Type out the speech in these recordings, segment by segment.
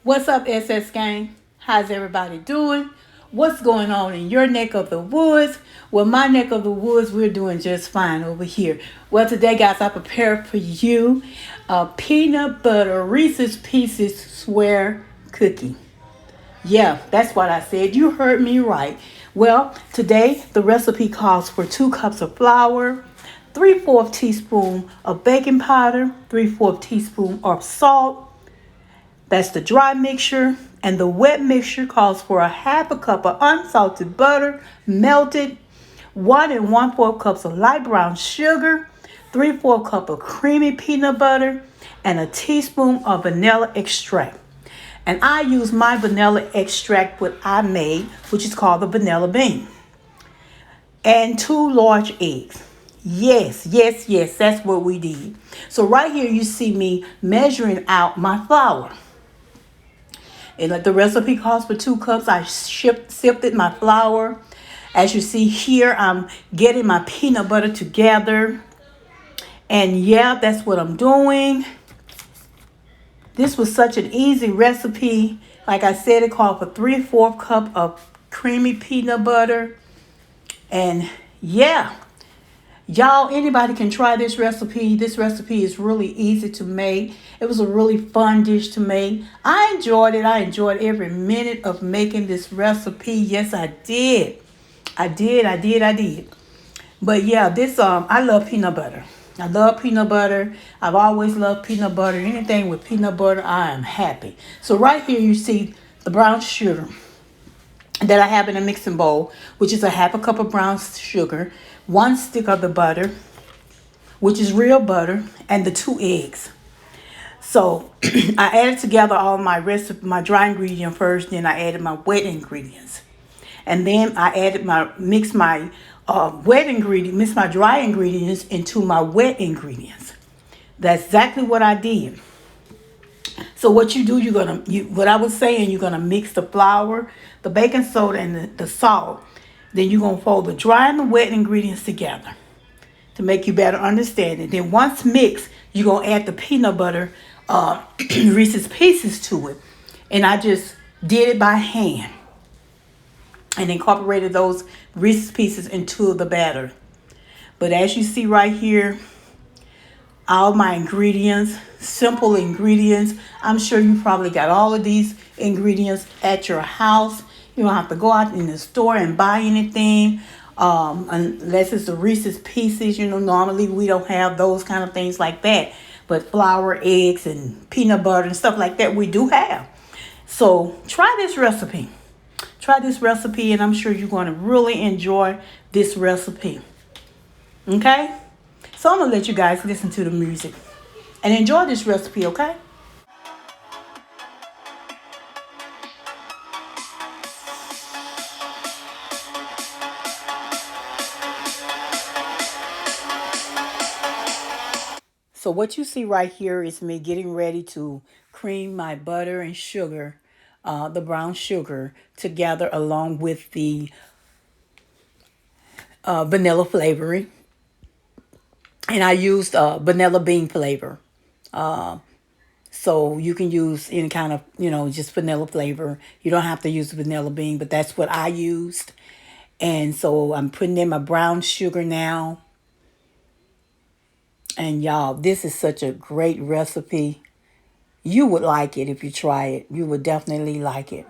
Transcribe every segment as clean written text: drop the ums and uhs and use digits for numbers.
What's up, SS Gang? How's everybody doing? What's going on in your neck of the woods? Well, my neck of the woods, we're doing just fine over here. Well, today, guys, I prepared for you a peanut butter Reese's Pieces square cookie. Yeah, that's what I said. You heard me right. Well, today, the recipe calls for 2 cups of flour, 3/4 teaspoon of baking powder, 3/4 teaspoon of salt. That's the dry mixture. And the wet mixture calls for a 1/2 cup of unsalted butter, melted, 1 and 1/4 cups of light brown sugar, 3/4 cup of creamy peanut butter, and a teaspoon of vanilla extract. And I use my vanilla extract, what I made, which is called the vanilla bean. And 2 large eggs. Yes, yes, yes, that's what we did. So right here you see me measuring out my flour. And like the recipe calls for 2 cups, I sifted my flour. As you see here, I'm getting my peanut butter together. And yeah, that's what I'm doing. This was such an easy recipe. Like I said, it called for 3/4 cup of creamy peanut butter. And yeah, y'all, anybody can try this recipe. This recipe is really easy to make. It was a really fun dish to make. I enjoyed it. I enjoyed every minute of making this recipe. Yes, I did. I did. But yeah, I love peanut butter. I love peanut butter. I've always loved peanut butter. Anything with peanut butter, I am happy. So right here you see the brown sugar that I have in a mixing bowl, which is a 1/2 cup of brown sugar, 1 stick of the butter, which is real butter, and the 2 eggs. So I added together all my dry ingredient first, then I added my wet ingredients. And then I added mixed my dry ingredients into my wet ingredients. That's exactly what I did. So what you do, what I was saying, you're gonna mix the flour, the baking soda, and the salt. Then you're gonna fold the dry and the wet ingredients together to make you better understand it. Then once mixed, you're gonna add the peanut butter Reese's Pieces to it. And I just did it by hand and incorporated those Reese's Pieces into the batter. But as you see right here, all my ingredients, simple ingredients. I'm sure you probably got all of these ingredients at your house. You don't have to go out in the store and buy anything unless it's the Reese's Pieces. Normally we don't have those kind of things like that. But flour, eggs, and peanut butter and stuff like that we do have. So try this recipe. Try this recipe, and I'm sure you're going to really enjoy this recipe. Okay? So I'm going to let you guys listen to the music and enjoy this recipe, okay? So what you see right here is me getting ready to cream my butter and sugar, the brown sugar, together along with the vanilla flavoring. And I used vanilla bean flavor. So you can use any kind of, just vanilla flavor. You don't have to use vanilla bean, but that's what I used. And so I'm putting in my brown sugar now. And y'all, this is such a great recipe. You would like it if you try it. You would definitely like it.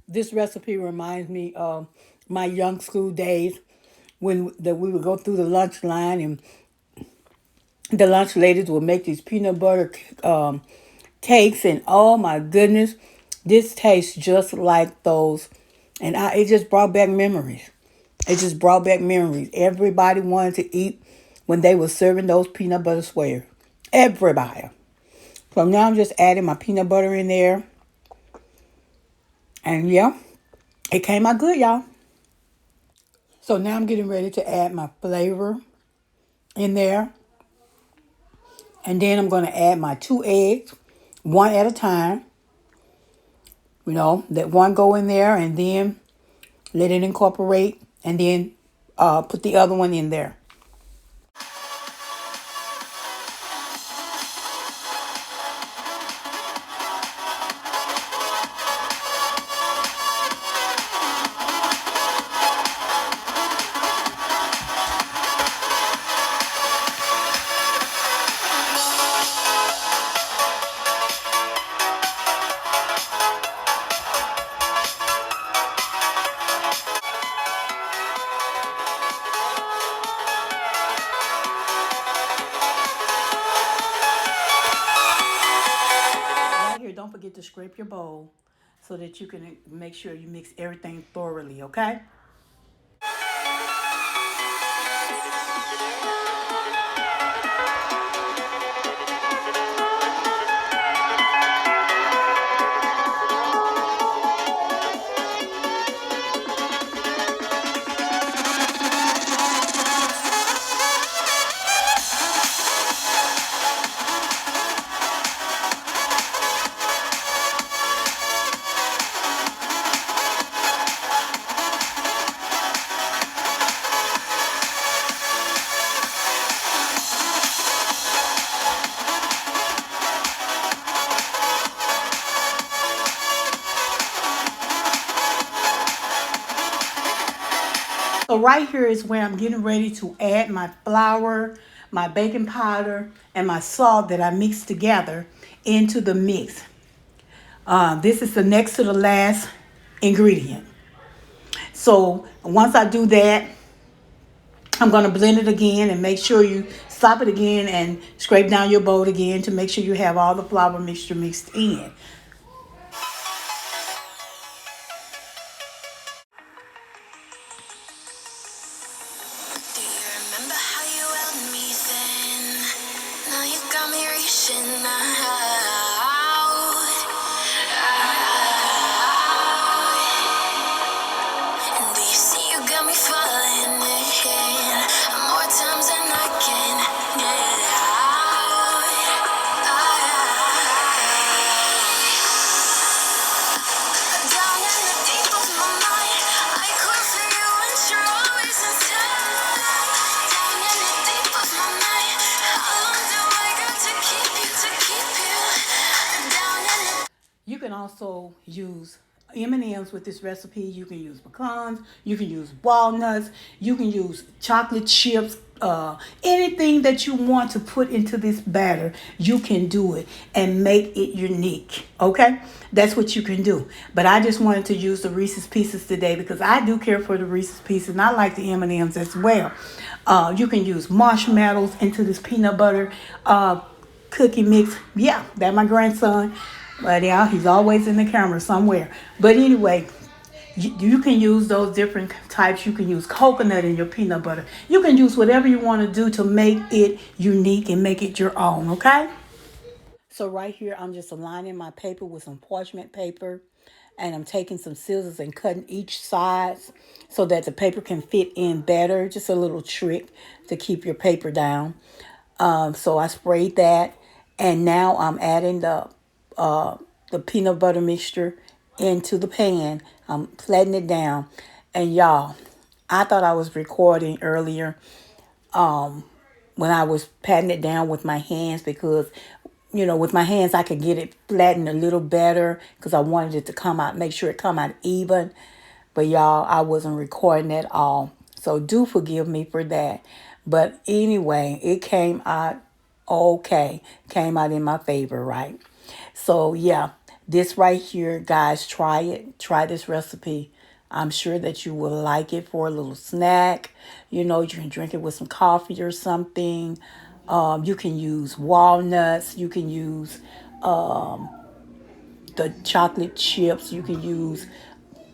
This recipe reminds me of my young school days when we would go through the lunch line and the lunch ladies would make these peanut butter cakes. And oh my goodness, this tastes just like those. And it just brought back memories. It just brought back memories. Everybody wanted to eat when they were serving those peanut butter squares. Everybody. So now I'm just adding my peanut butter in there. And yeah, it came out good, y'all. So now I'm getting ready to add my flavor in there. And then I'm going to add my 2 eggs, one at a time. Let one go in there and then let it incorporate and then put the other one in there. Right here, don't forget to scrape your bowl so that you can make sure you mix everything thoroughly, okay? So right here is where I'm getting ready to add my flour, my baking powder, and my salt that I mixed together into the mix. This is the next to the last ingredient. So once I do that, I'm going to blend it again and make sure you stop it again and scrape down your bowl again to make sure you have all the flour mixture mixed in. Do you remember how you held me then? Now you got me reaching out. And do you see you got me falling in more times than I can get out. Down in the deep of my mind, I call for you and you're always inside. Down in the deep of my mind, how long do I got to keep you, to keep you? Down in the You can also use M&Ms with this recipe. You can use pecans. You can use walnuts. You can use chocolate chips. Anything that you want to put into this batter, you can do it and make it unique. Okay, that's what you can do. But I just wanted to use the Reese's Pieces today because I do care for the Reese's Pieces and I like the M&Ms as well. You can use marshmallows into this peanut butter cookie mix. Yeah, that my grandson. But yeah, he's always in the camera somewhere. But anyway, you can use those different types. You can use coconut in your peanut butter. You can use whatever you want to do to make it unique and make it your own, okay? So right here, I'm just aligning my paper with some parchment paper. And I'm taking some scissors and cutting each sides so that the paper can fit in better. Just a little trick to keep your paper down. So I sprayed that. And now I'm adding the peanut butter mixture into the pan. I'm flattening it down. And y'all, I thought I was recording earlier when I was patting it down with my hands because, with my hands I could get it flattened a little better because I wanted it to come out, make sure it come out even. But y'all, I wasn't recording at all. So do forgive me for that. But anyway, it came out okay. Came out in my favor, right? So yeah, this right here, guys, try it. Try this recipe. I'm sure that you will like it for a little snack. You can drink it with some coffee or something. You can use walnuts. You can use the chocolate chips. You can use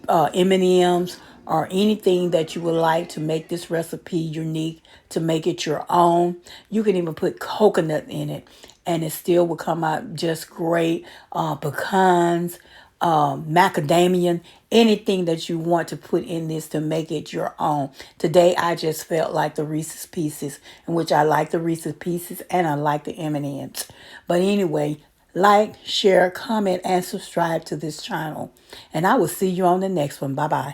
M&Ms or anything that you would like to make this recipe unique, to make it your own. You can even put coconut in it and it still will come out just great. Pecans, macadamia, anything that you want to put in this to make it your own. Today I just felt like the Reese's Pieces, in which I like the Reese's Pieces and I like the M&Ms. But anyway, like, share, comment, and subscribe to this channel. And I will see you on the next one. Bye-bye.